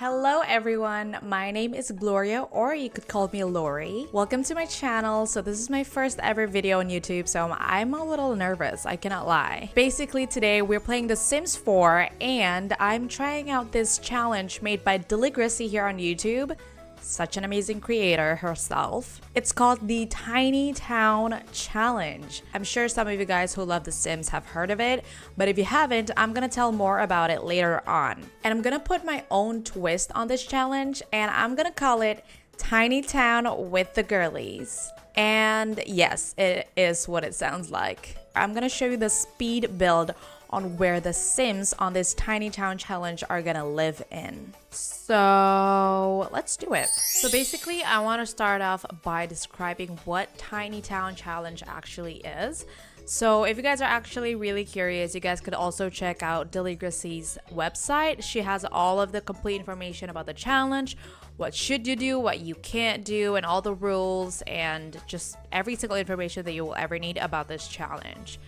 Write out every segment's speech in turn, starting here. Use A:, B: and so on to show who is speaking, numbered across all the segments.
A: Hello everyone, my name is Gloria, or you could call me Lori. Welcome to my channel. So this is my first ever video on YouTube, so I'm a little nervous, I cannot lie. Basically today we're playing The Sims 4 and I'm trying out this challenge made by Deligracy here on YouTube. Such an amazing creator herself. It's called the Tiny Town Challenge. I'm sure some of you guys who love The Sims have heard of it, but if you haven't, I'm gonna tell more about it later on. And I'm gonna put my own twist on this challenge, and I'm gonna call it Tiny Town with the Girlies. And yes, it is what it sounds like. I'm gonna show you the speed build on where the Sims on this Tiny Town Challenge are gonna live in. So let's do it. So basically, I want to start off by describing what Tiny Town Challenge actually is. So if you guys are actually really curious, you guys could also check out Deligracy's website. She has all of the complete information about the challenge, what should you do, what you can't do, and all the rules, and just every single information that you will ever need about this challenge.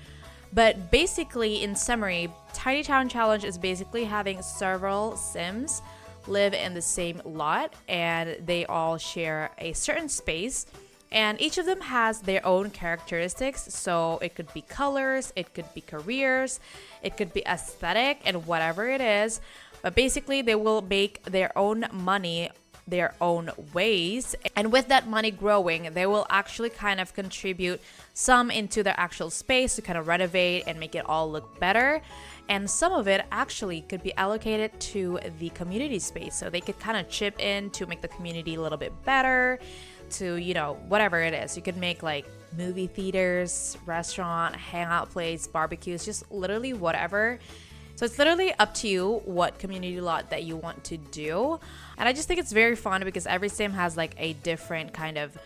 A: But basically, in summary, Tiny Town Challenge is basically having several Sims live in the same lot, and they all share a certain space, and each of them has their own characteristics. So it could be colors, it could be careers, it could be aesthetic, and whatever it is. But basically, they will make their own money their own ways, and with that money growing, they will actually kind of contribute some into their actual space to kind of renovate and make it all look better, and some of it actually could be allocated to the community space, so they could kind of chip in to make the community a little bit better, to, you know, whatever it is. You could make like movie theaters, restaurant, hangout place, barbecues, just literally whatever. So it's literally up to you what community lot that you want to do. And I just think it's very fun because every sim has like a different kind of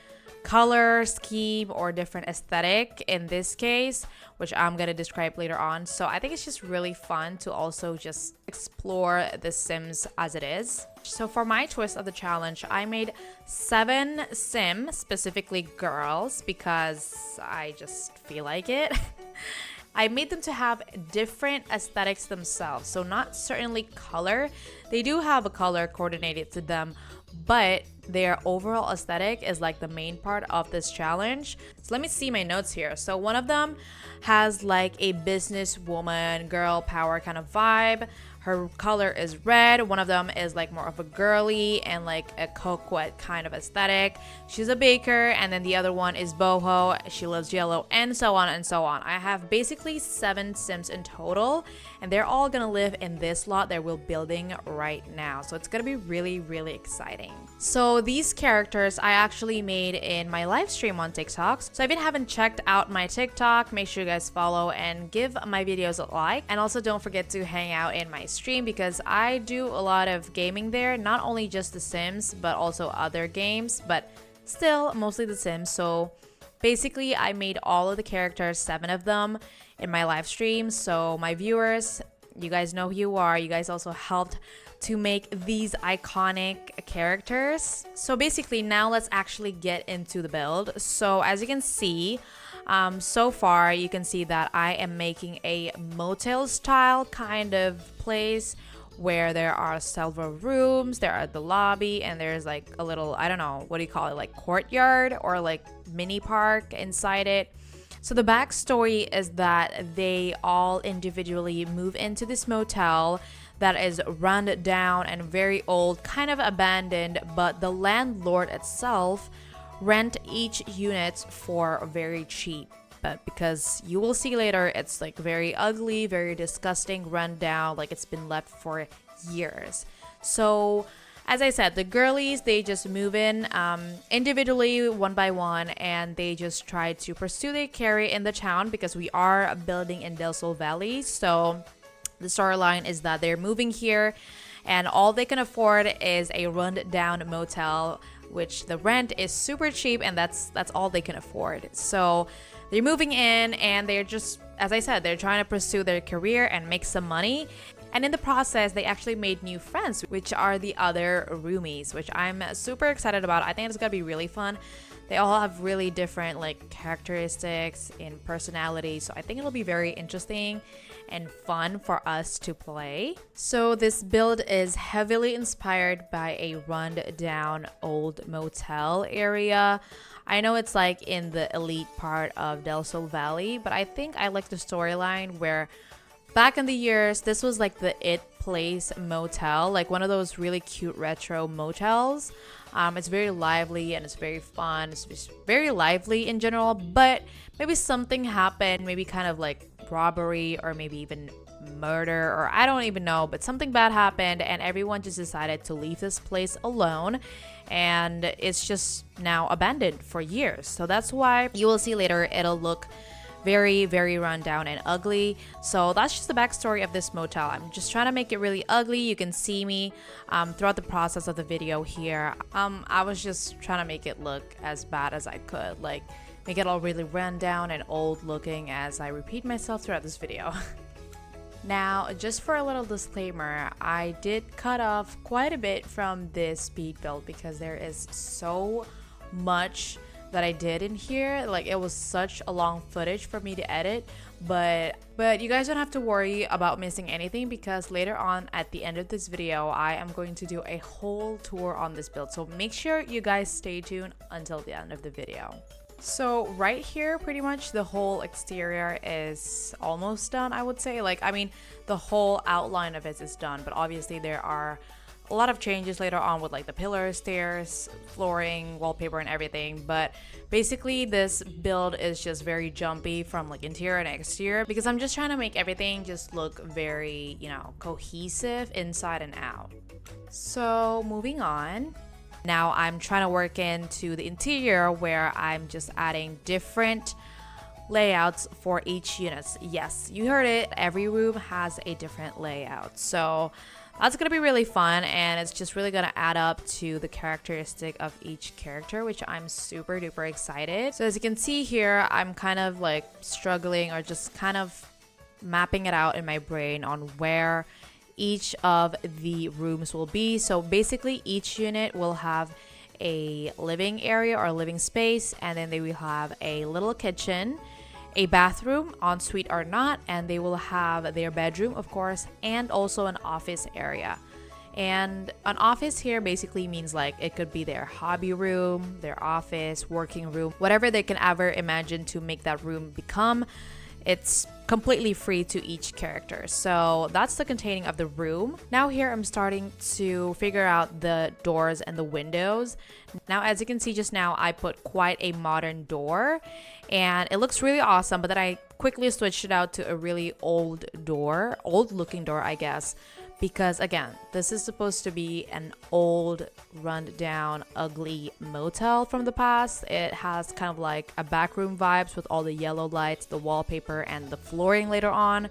A: color scheme or different aesthetic in this case, which I'm going to describe later on. So I think it's just really fun to also just explore the Sims as it is. So for my twist of the challenge, I made 7 Sims, specifically girls, because I just feel like it. I made them to have different aesthetics themselves, so not certainly color. They do have a color coordinated to them, but their overall aesthetic is like the main part of this challenge. So let me see my notes here. So one of them has like a businesswoman, girl power kind of vibe. Her color is red. One of them is like more of a girly and like a coquette kind of aesthetic. She's a baker, and then the other one is boho. She loves yellow, and so on and so on. I have basically 7 Sims in total, and they're all gonna live in this lot that we're building right now. So it's gonna be really, really exciting. So these characters I actually made in my live stream on TikTok. So if you haven't checked out my TikTok, make sure you guys follow and give my videos a like. And also don't forget to hang out in my stream because I do a lot of gaming there, not only just The Sims but also other games, but still mostly The Sims. So basically I made all of the characters, 7 of them, in my live stream. So my viewers, you guys know who you are. You guys also helped to make these iconic characters. So basically now let's actually get into the build. So as you can see, so far you can see that I am making a motel style kind of place where there are several rooms, there are the lobby, and there's like a little, I don't know, what do you call it, like courtyard or like mini park inside it. So the backstory is that they all individually move into this motel that is run down and very old, kind of abandoned, but the landlord itself rent each unit for very cheap. But because you will see later, it's like very ugly, very disgusting, run down, like it's been left for years. So as I said, the girlies, they just move in individually, one by one, and they just try to pursue their career in the town because we are building in Del Sol Valley. So the storyline is that they're moving here and all they can afford is a run-down motel, which the rent is super cheap, and that's all they can afford. So they're moving in and they're just, as I said, they're trying to pursue their career and make some money. And in the process, they actually made new friends, which are the other roomies, which I'm super excited about. I think it's gonna be really fun. They all have really different like characteristics and personality, so I think it'll be very interesting and fun for us to play. So this build is heavily inspired by a run-down old motel area. I know it's like in the elite part of Del Sol Valley, but I think I like the storyline where back in the years, this was like the it place motel, like one of those really cute retro motels. It's very lively and it's very fun. It's just very lively in general, but maybe something happened, maybe kind of like robbery or maybe even murder, or I don't even know, but something bad happened and everyone just decided to leave this place alone, and it's just now abandoned for years. So that's why you will see later it'll look very run down and ugly. So that's just the backstory of this motel. I'm just trying to make it really ugly. You can see me throughout the process of the video here. I was just trying to make it look as bad as I could, like make it all really run down and old looking as I repeat myself throughout this video. Now, just for a little disclaimer, I did cut off quite a bit from this speed build because there is so much that I did in here. Like, it was such a long footage for me to edit, but you guys don't have to worry about missing anything because later on at the end of this video I am going to do a whole tour on this build, so make sure you guys stay tuned until the end of the video. So right here, pretty much the whole exterior is almost done, I would say. Like, I mean, the whole outline of it is done, but obviously there are a lot of changes later on with like the pillars, stairs, flooring, wallpaper and everything. But basically this build is just very jumpy from like interior and exterior because I'm just trying to make everything just look very, you know, cohesive inside and out. So moving on. Now I'm trying to work into the interior where I'm just adding different layouts for each unit. Yes, you heard it. Every room has a different layout. So that's gonna be really fun, and it's just really gonna add up to the characteristic of each character, which I'm super duper excited. So as you can see here, I'm kind of like struggling or just kind of mapping it out in my brain on where each of the rooms will be. So basically each unit will have a living area or living space, and then they will have a little kitchen, a bathroom, ensuite or not, and they will have their bedroom, of course, and also an office area. And an office here basically means like it could be their hobby room, their office, working room, whatever they can ever imagine to make that room become. It's completely free to each character. So that's the containing of the room. Now here I'm starting to figure out the doors and the windows. Now as you can see, just now I put quite a modern door and it looks really awesome, but then I quickly switched it out to a really old looking door, I guess, because again, this is supposed to be an old, run-down, ugly motel from the past. It has kind of like a backroom vibes with all the yellow lights, the wallpaper, and the flooring later on.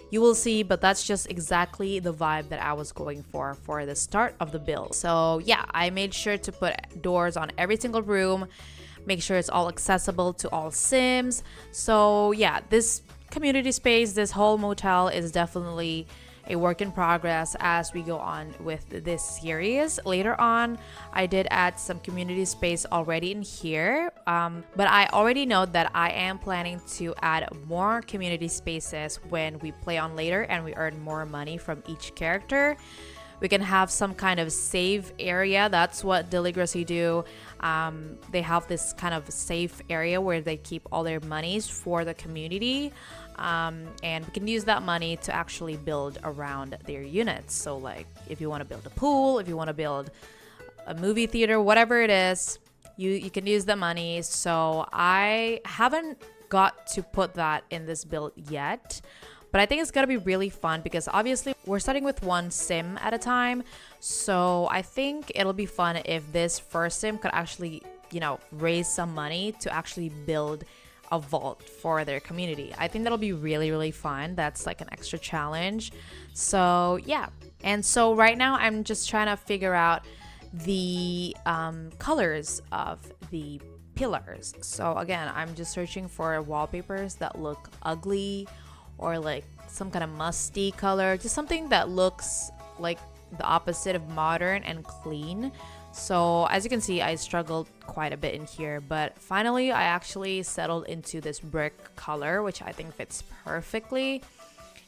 A: You will see, but that's just exactly the vibe that I was going for the start of the build. So yeah, I made sure to put doors on every single room, make sure it's all accessible to all Sims. So yeah, this community space, this whole motel is definitely a work in progress as we go on with this series. Later on, I did add some community space already in here, but I already know that I am planning to add more community spaces when we play on later and we earn more money from each character. We can have some kind of save area. That's what Deligracy do. They have this kind of safe area where they keep all their monies for the community. And we can use that money to actually build around their units. So like if you want to build a pool, if you want to build a movie theater, whatever it is, you can use the money. So I haven't got to put that in this build yet, but I think it's gonna be really fun because obviously we're starting with one sim at a time. So I think it'll be fun if this first sim could actually, you know, raise some money to actually build a vault for their community. I think that'll be really fun. That's like an extra challenge. So yeah, and so right now I'm just trying to figure out the colors of the pillars. So again, I'm just searching for wallpapers that look ugly or like some kind of musty color, just something that looks like the opposite of modern and clean. So as you can see, I struggled quite a bit in here, but finally I actually settled into this brick color, which I think fits perfectly.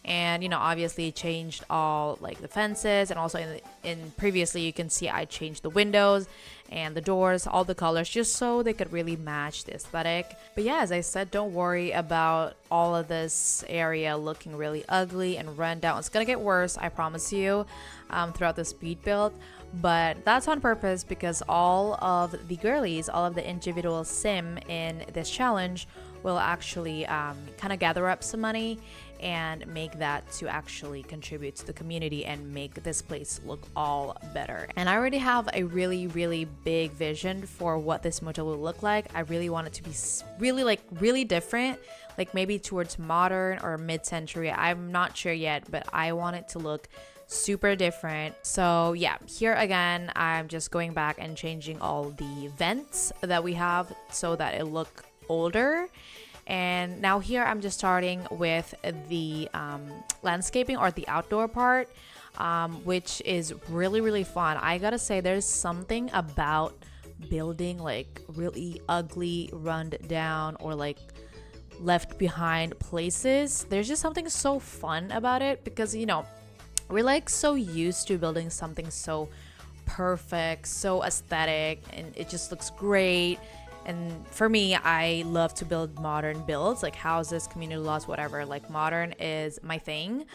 A: And you know, obviously changed all like the fences, and also in previously you can see I changed the windows and the doors, all the colors, just so they could really match the aesthetic. But yeah, as I said, don't worry about all of this area looking really ugly and run down. It's gonna get worse, I promise you, throughout the speed build. But that's on purpose, because all of the girlies, all of the individual sim in this challenge will actually kind of gather up some money and make that to actually contribute to the community and make this place look all better. And I already have a really big vision for what this motel will look like. I really want it to be really different, like maybe towards modern or mid-century. I'm not sure yet, but I want it to look super different. So yeah, here again, I'm just going back and changing all the vents that we have so that it look older. And now here I'm just starting with the landscaping, or the outdoor part, which is really fun. I gotta say, there's something about building like really ugly, run down, or like left behind places. There's just something so fun about it, because you know, we're like so used to building something so perfect, so aesthetic, and it just looks great. And for me, I love to build modern builds, like houses, community lots, whatever. Like modern is my thing.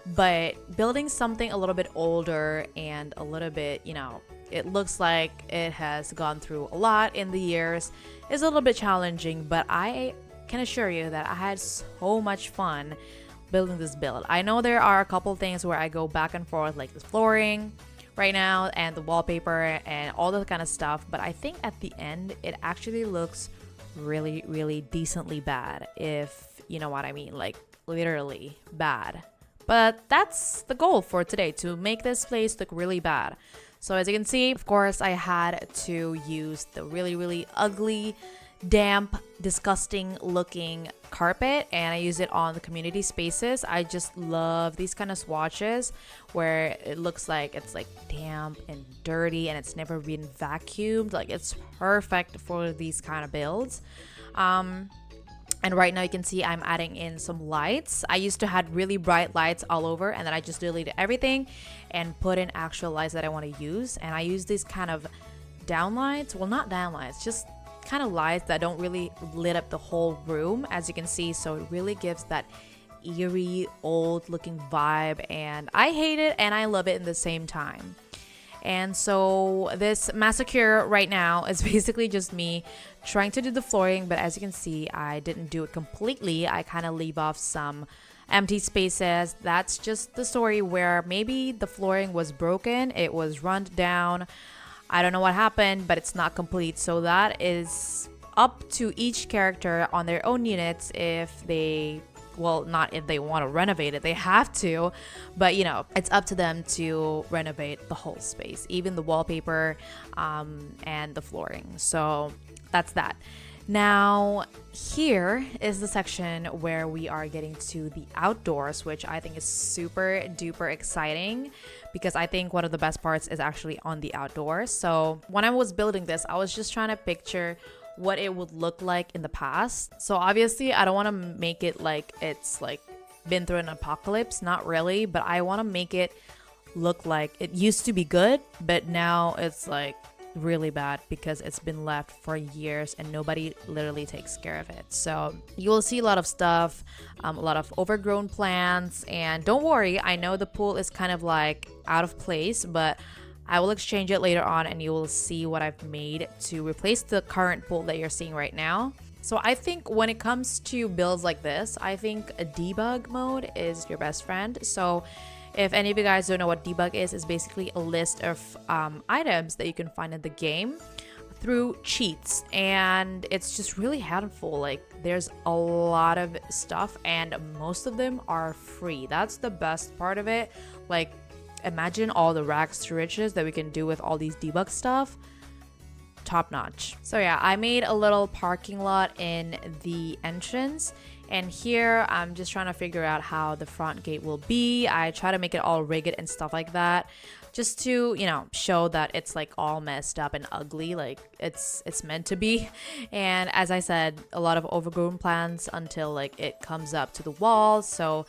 A: But building something a little bit older and a little bit, you know, it looks like it has gone through a lot in the years is a little bit challenging. But I can assure you that I had so much fun building this build. I know there are a couple things where I go back and forth, like the flooring right now and the wallpaper and all that kind of stuff, but I think at the end it actually looks really decently bad, if you know what I mean, like literally bad. But that's the goal for today, to make this place look really bad. So as you can see, of course, I had to use the really ugly, damp, disgusting looking carpet, and I use it on the community spaces. I just love these kind of swatches where it looks like it's like damp and dirty and it's never been vacuumed. Like, it's perfect for these kind of builds. And right now you can see I'm adding in some lights. I used to have really bright lights all over, and then I just deleted everything and put in actual lights that I want to use. And I use these kind of down lights, well, not down lights, just kind of lights that don't really lit up the whole room, as you can see. So it really gives that eerie, old looking vibe, and I hate it and I love it in the same time. And so this massacre right now is basically just me trying to do the flooring, but as you can see, I didn't do it completely. I kind of leave off some empty spaces. That's just the story where maybe the flooring was broken, it was run down, I don't know what happened, but it's not complete. So that is up to each character on their own units if they, well, not if they want to renovate it, they have to, but you know, it's up to them to renovate the whole space, even the wallpaper and the flooring. So that's that. Now here is the section where we are getting to the outdoors, which I think is super duper exciting, because I think one of the best parts is actually on the outdoors. So when I was building this, I was just trying to picture what it would look like in the past. So obviously I don't want to make it like it's like been through an apocalypse, not really, but I want to make it look like it used to be good, but now it's like really bad because it's been left for years and nobody literally takes care of it. So you will see a lot of stuff, a lot of overgrown plants, and don't worry, I know the pool is kind of like out of place, but I will exchange it later on and you will see what I've made to replace the current pool that you're seeing right now. So I think when it comes to builds like this, I think a debug mode is your best friend. So if any of you guys don't know what debug is, it's basically a list of items that you can find in the game through cheats, and it's just really helpful. Like, there's a lot of stuff and most of them are free. That's the best part of it. Like, imagine all the rags to riches that we can do with all these debug stuff. Top notch. So yeah, I made a little parking lot in the entrance, And here I'm just trying to figure out how the front gate will be. I try to make it all rigged and stuff like that, just to, you know, show that it's like all messed up and ugly, like it's meant to be. And as I said, a lot of overgrown plants until like it comes up to the wall. So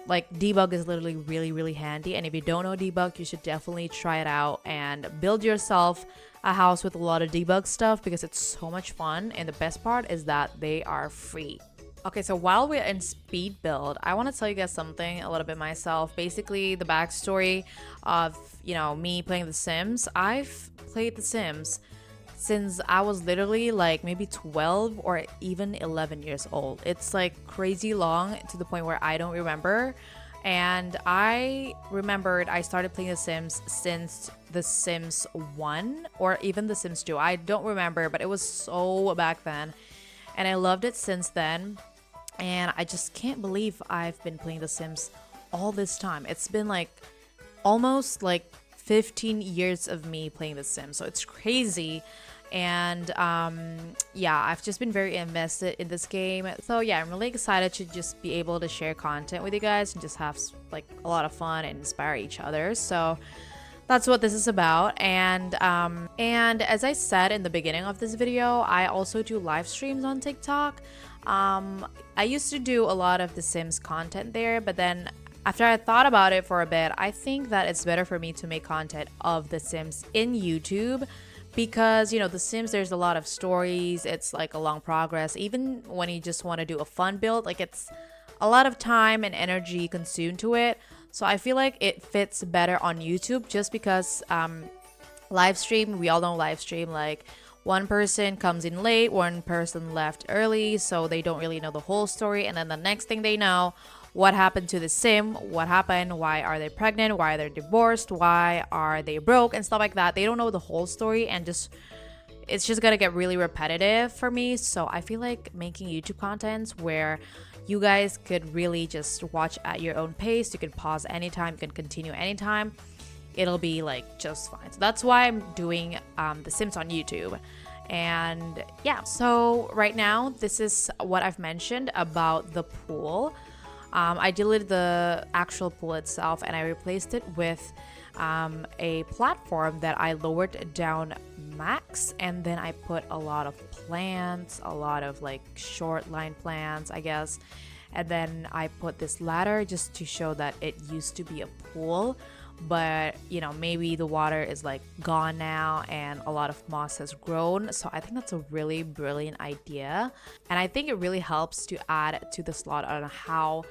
A: like debug is literally really handy, and if you don't know debug, you should definitely try it out and build yourself a house with a lot of debug stuff, because it's so much fun. And the best part is that they are free. Okay, so while we're in speed build, I want to tell you guys something a little bit myself. Basically, the backstory of, you know, me playing The Sims. I've played The Sims since I was literally like maybe 12 or even 11 years old. It's like crazy long, to the point where I don't remember. And I remembered I started playing The Sims since The Sims 1 or even The Sims 2. I don't remember, but it was so back then. And I loved it since then. And I just can't believe I've been playing The Sims all this time. It's been like almost like 15 years of me playing The Sims. So it's crazy. And yeah, I've just been very invested in this game. So yeah, I'm really excited to just be able to share content with you guys and just have like a lot of fun and inspire each other. So that's what this is about. And as I said in the beginning of this video, I also do live streams on TikTok. I used to do a lot of The Sims content there, but then after I thought about it for a bit, I think that it's better for me to make content of The Sims in YouTube, because, you know, The Sims, there's a lot of stories. It's like a long progress. Even when you just want to do a fun build, like it's a lot of time and energy consumed to it. So I feel like it fits better on YouTube, just because live stream, we all know live stream, like one person comes in late, one person left early, so they don't really know the whole story. And then the next thing they know, what happened to the sim, what happened, why are they pregnant, why are they divorced, why are they broke, and stuff like that. They don't know the whole story, and just it's just gonna get really repetitive for me. So I feel like making YouTube contents where you guys could really just watch at your own pace, you can pause anytime, you can continue anytime, it'll be like just fine. So that's why I'm doing The Sims on YouTube. And yeah, so right now this is what I've mentioned about the pool. I deleted the actual pool itself and I replaced it with a platform that I lowered down max, and then I put a lot of plants, a lot of like short line plants, I guess. And then I put this ladder just to show that it used to be a pool, but you know, maybe the water is like gone now and a lot of moss has grown. So I think that's a really brilliant idea, and I think it really helps to add to the slot on how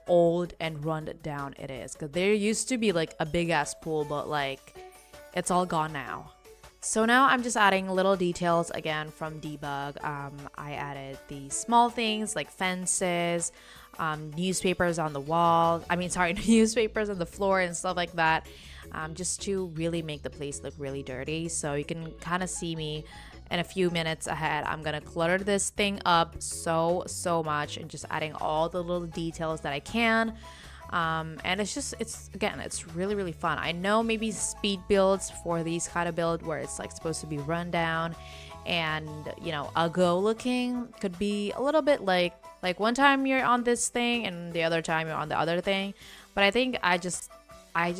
A: old and run down it is, because there used to be like a big ass pool, but like it's all gone now. So now I'm just adding little details again from debug. I added the small things like fences, newspapers on the wall, newspapers on the floor and stuff like that, just to really make the place look really dirty. So you can kind of see me in a few minutes ahead. I'm gonna clutter this thing up so much and just adding all the little details that I can. And it's really fun. I know maybe speed builds for these kind of build where it's like supposed to be run down and, you know, uggo looking could be a little bit like one time you're on this thing and the other time you're on the other thing. But I think I just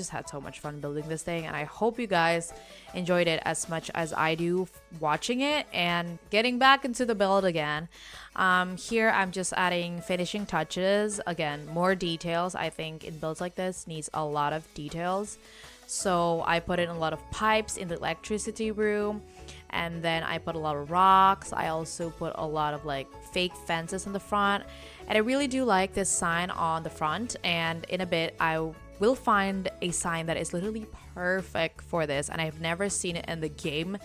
A: had so much fun building this thing, and I hope you guys enjoyed it as much as I do watching it and getting back into the build again. Here I'm just adding finishing touches. Again, more details. I think in builds like this needs a lot of details. So I put in a lot of pipes in the electricity room, and then I put a lot of rocks. I also put a lot of like fake fences in the front, and I really do like this sign on the front. And in a bit I will find a sign that is literally perfect for this, and I've never seen it in the game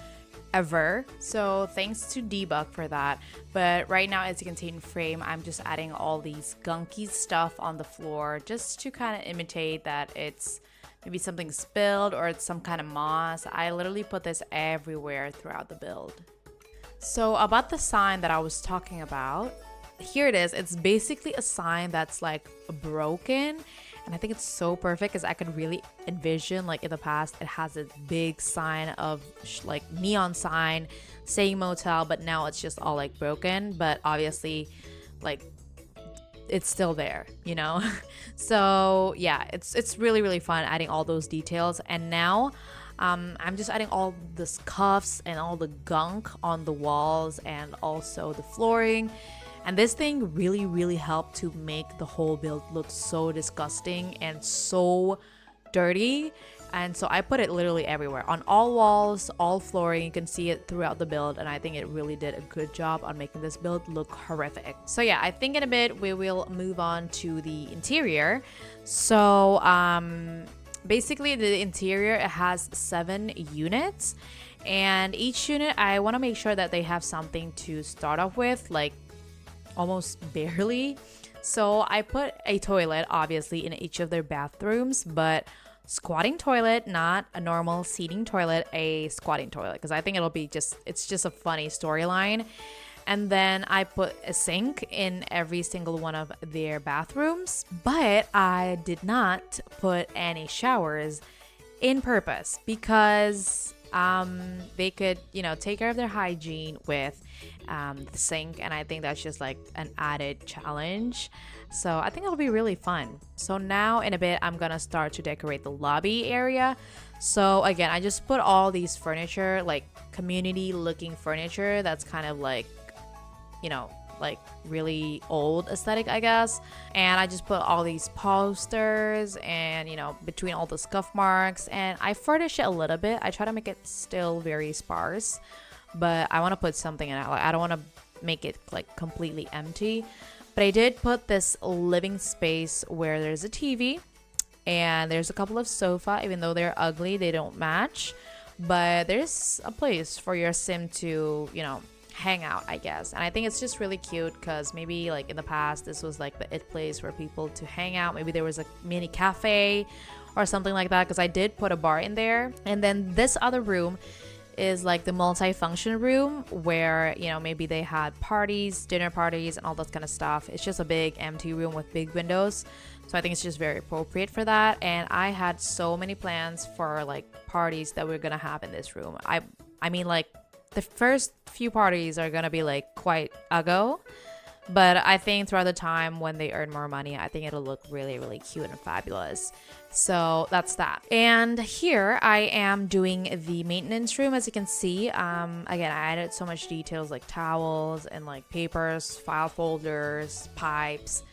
A: ever. So thanks to debug for that. But right now, as you can see in frame, I'm just adding all these gunky stuff on the floor just to kind of imitate that it's maybe something spilled or it's some kind of moss. I literally put this everywhere throughout the build. So about the sign that I was talking about, here it is. It's basically a sign that's like broken, and I think it's so perfect because I could really envision, like in the past, it has a big sign of like neon sign saying motel, but now it's just all like broken. But obviously, like it's still there, you know. So yeah, it's really really fun adding all those details. And now I'm just adding all the scuffs and all the gunk on the walls and also the flooring. And this thing really really helped to make the whole build look so disgusting and so dirty. And so I put it literally everywhere, on all walls, all flooring. You can see it throughout the build, and I think it really did a good job on making this build look horrific. So yeah, I think in a bit we will move on to the interior. So basically the interior, it has 7 units, and each unit I want to make sure that they have something to start off with, like almost barely. So I put a toilet obviously in each of their bathrooms, but squatting toilet, not a normal seating toilet, a squatting toilet, because I think it'll be it's just a funny storyline. And then I put a sink in every single one of their bathrooms, but I did not put any showers in purpose, because they could, you know, take care of their hygiene with the sink, and I think that's just like an added challenge. So I think it'll be really fun. So now in a bit I'm gonna start to decorate the lobby area. So again, I just put all these furniture, like community looking furniture that's kind of like, you know, like really old aesthetic, I guess. And I just put all these posters and, you know, between all the scuff marks, and I furnish it a little bit. I try to make it still very sparse, but I want to put something in it. Like, I don't want to make it like completely empty. But I did put this living space where there's a TV and there's a couple of sofa. Even though they're ugly, they don't match, but there's a place for your sim to, you know, hang out, I guess. And I think it's just really cute, because maybe like in the past this was like the it place for people to hang out. Maybe there was a mini cafe or something like that, because I did put a bar in there. And then this other room is like the multi-function room, where, you know, maybe they had parties, dinner parties and all that kind of stuff. It's just a big empty room with big windows, so I think it's just very appropriate for that. And I had so many plans for like parties that we're gonna have in this room. I mean, like the first few parties are gonna be like quite ago, but I think throughout the time when they earn more money, I think it'll look really really cute and fabulous. So that's that. And here I am doing the maintenance room. As you can see, again, I added so much details like towels and like papers, file folders, pipes,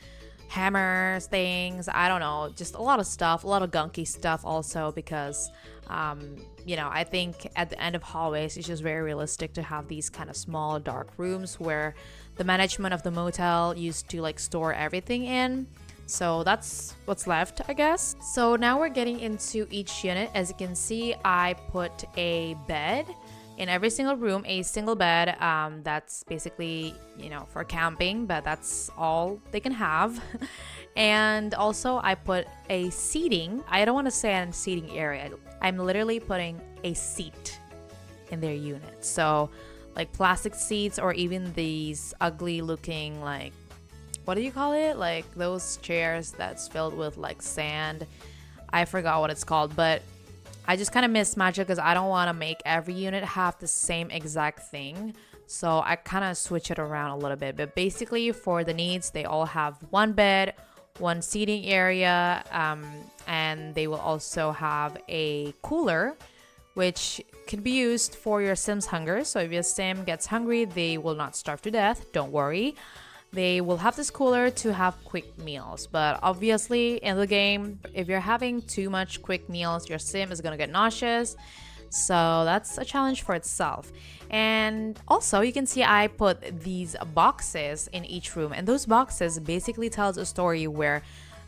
A: hammers, things, I don't know, just a lot of stuff, a lot of gunky stuff also, because you know, I think at the end of hallways, it's just very realistic to have these kind of small dark rooms where the management of the motel used to like store everything in. So that's what's left, I guess. So now we're getting into each unit. As you can see, I put a bed in every single room, a single bed. That's basically, you know, for camping, but that's all they can have. And also I put a seating, I don't want to say a seating area, I'm literally putting a seat in their unit. So like plastic seats, or even these ugly looking, like, what do you call it, like those chairs that's filled with like sand. I forgot what it's called, but I just kind of mismatch it because I don't want to make every unit have the same exact thing. So I kind of switch it around a little bit. But basically for the needs, they all have one bed, one seating area, and they will also have a cooler, which can be used for your sim's hunger. So if your sim gets hungry, they will not starve to death, don't worry. They will have this cooler to have quick meals. But obviously in the game, if you're having too much quick meals, your sim is gonna get nauseous. So that's a challenge for itself. And also you can see I put these boxes in each room, and those boxes basically tells a story where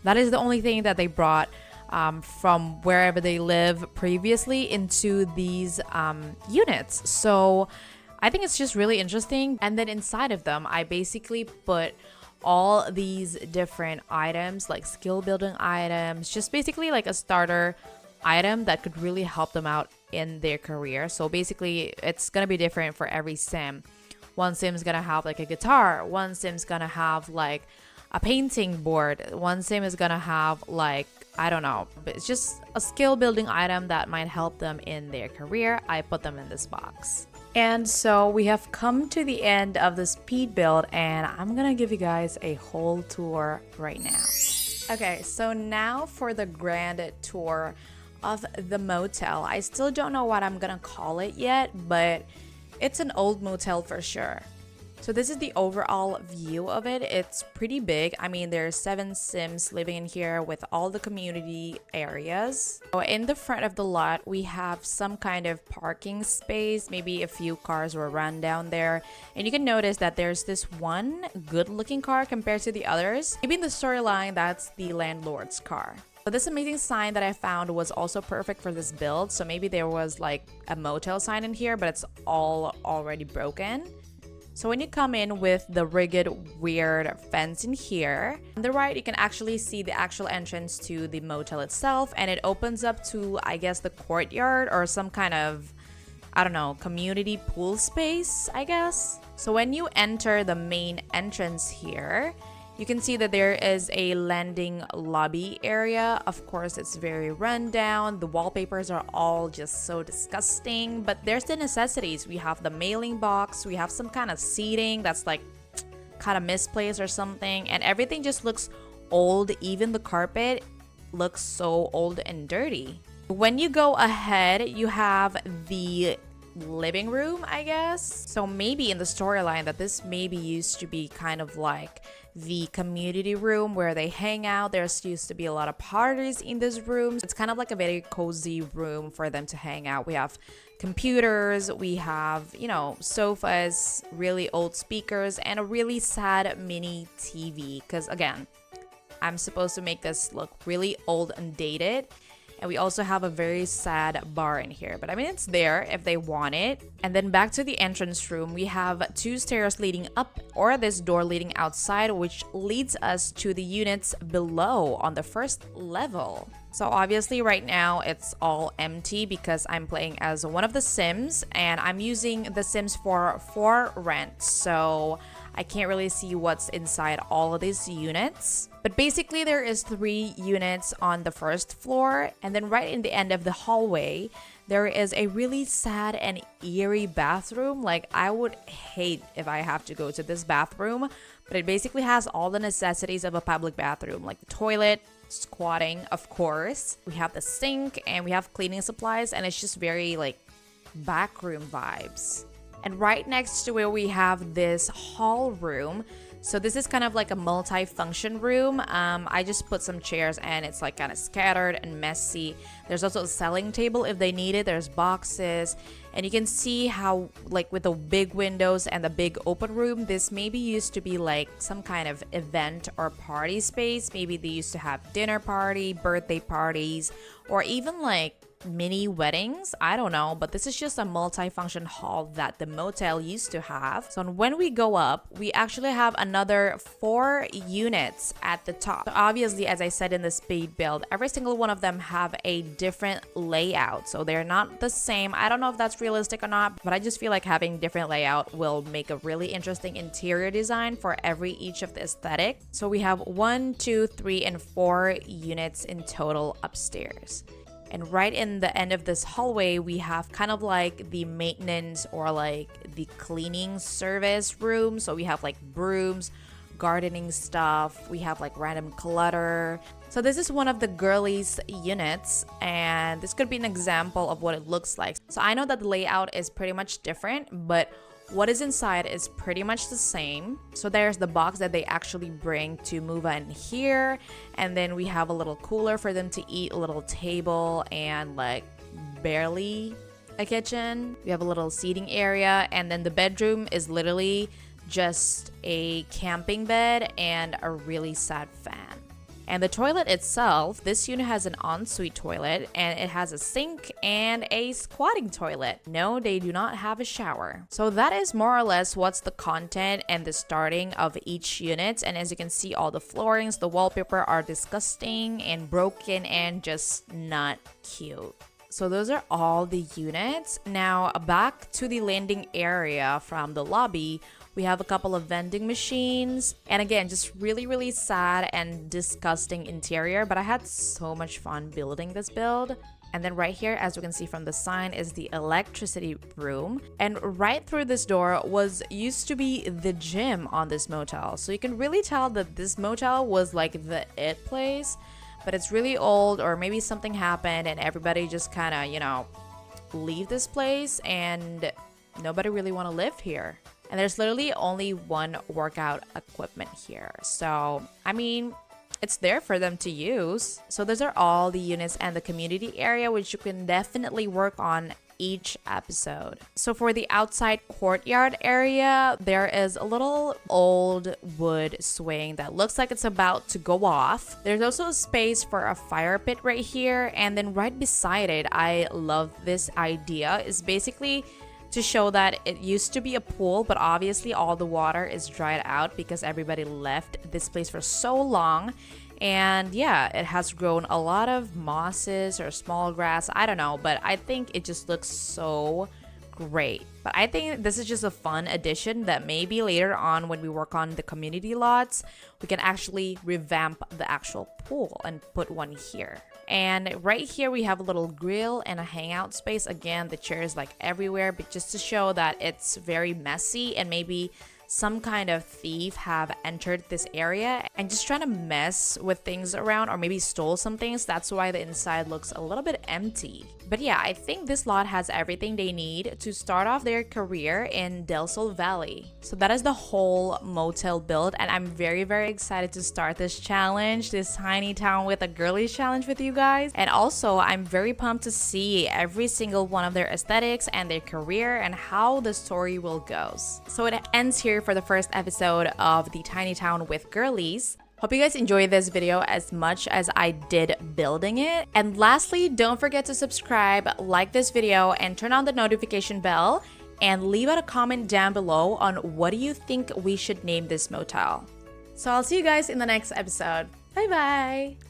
A: that is the only thing that they brought from wherever they live previously into these units. So I think it's just really interesting. And then inside of them, I basically put all these different items, like skill building items, just basically like a starter item that could really help them out in their career. So basically it's gonna be different for every sim. One sim's gonna have like a guitar, one sim's gonna have like a painting board, one sim is gonna have like, I don't know, but it's just a skill building item that might help them in their career. I put them in this box. And so we have come to the end of the speed build, and I'm gonna give you guys a whole tour right now. Okay, so now for the grand tour of the motel. I still don't know what I'm gonna call it yet, but it's an old motel for sure. So this is the overall view of it. It's pretty big. I mean, there's 7 Sims living in here with all the community areas. So in the front of the lot, we have some kind of parking space. Maybe a few cars were run down there. And you can notice that there's this one good-looking car compared to the others. Maybe in the storyline, that's the landlord's car. But this amazing sign that I found was also perfect for this build. So maybe there was like a motel sign in here, but it's all already broken. So when you come in with the rigged weird fence in here, on the right you can actually see the actual entrance to the motel itself, and it opens up to, I guess, the courtyard or some kind of, I don't know, community pool space, I guess. So when you enter the main entrance here, you can see that there is a landing lobby area. Of course, it's very rundown. The wallpapers are all just so disgusting, but there's the necessities. We have the mailing box, we have some kind of seating that's like kind of misplaced or something, and everything just looks old. Even the carpet looks so old and dirty. When you go ahead, you have the living room, I guess. So maybe in the storyline that this maybe used to be kind of like the community room where they hang out. There's used to be a lot of parties in this room. It's kind of like a very cozy room for them to hang out. We have computers, we have, you know, sofas, really old speakers, and a really sad mini TV. Because again, I'm supposed to make this look really old and dated. And we also have a very sad bar in here. But I mean, it's there if they want it. And then back to the entrance room, we have 2 stairs leading up, or this door leading outside, which leads us to the units below on the first level. So obviously right now it's all empty because I'm playing as one of the Sims, and I'm using the Sims for rent. So I can't really see what's inside all of these units. But basically there is 3 units on the first floor, and then right in the end of the hallway, there is a really sad and eerie bathroom. Like, I would hate if I have to go to this bathroom, but it basically has all the necessities of a public bathroom, like the toilet, squatting, of course. We have the sink and we have cleaning supplies, and it's just very like backroom vibes. And right next to where we have this hall room. So this is kind of like a multi-function room. I just put some chairs and it's like kind of scattered and messy. There's also a selling table if they need it. There's boxes, and you can see how, like, with the big windows and the big open room, this maybe used to be like some kind of event or party space. Maybe they used to have dinner party, birthday parties, or even like mini weddings. I don't know, but this is just a multi-function hall that the motel used to have. So when we go up, we actually have another 4 units at the top. So obviously, as I said in the speed build, every single one of them have a different layout, so they're not the same. I don't know if that's realistic or not, but I just feel like having different layout will make a really interesting interior design for each of the aesthetic. So we have 1, 2, 3, and 4 units in total upstairs. And right in the end of this hallway, we have kind of like the maintenance or like the cleaning service room. So we have like brooms, gardening stuff. We have like random clutter. So this is one of the Girlies units, and this could be an example of what it looks like. So I know that the layout is pretty much different, but what is inside is pretty much the same. So there's the box that they actually bring to move in here, and then we have a little cooler for them to eat, a little table, and like barely a kitchen. We have a little seating area, and then the bedroom is literally just a camping bed and a really sad fan. And the toilet itself, this unit has an ensuite toilet, and it has a sink and a squatting toilet. No, they do not have a shower. So that is more or less what's the content and the starting of each unit. And as you can see, all the floorings, the wallpaper are disgusting and broken and just not cute. So those are all the units. Now back to the landing area from the lobby. We have a couple of vending machines, and again, just really sad and disgusting interior, but I had so much fun building this build. And then right here, as we can see from the sign, is the electricity room. And right through this door was used to be the gym on this motel. So you can really tell that this motel was like the it place, but it's really old, or maybe something happened and everybody just kind of, you know, leave this place and nobody really want to live here. And there's literally only one workout equipment here. So, I mean, it's there for them to use. So those are all the units and the community area, which you can definitely work on each episode. So for the outside courtyard area, there is a little old wood swing that looks like it's about to go off. There's also a space for a fire pit right here. And then right beside it, I love this idea, is basically to show that it used to be a pool, but obviously all the water is dried out because everybody left this place for so long. And yeah, it has grown a lot of mosses or small grass, I don't know, but I think it just looks so great. But I think this is just a fun addition that maybe later on when we work on the community lots, we can actually revamp the actual pool and put one here. And right here we have a little grill and a hangout space. Again, the chairs like everywhere, but just to show that it's very messy and maybe some kind of thief have entered this area and just trying to mess with things around, or maybe stole some things. That's why the inside looks a little bit empty. But yeah, I think this lot has everything they need to start off their career in Del Sol Valley. So that is the whole motel build, and I'm very, very excited to start this challenge, this tiny town with a girlies challenge with you guys. And also, I'm very pumped to see every single one of their aesthetics and their career and how the story will go. So it ends here for the first episode of the tiny town with girlies. Hope you guys enjoyed this video as much as I did building it. And lastly, don't forget to subscribe, like this video, and turn on the notification bell, and leave out a comment down below on what do you think we should name this motel. So I'll see you guys in the next episode. Bye bye!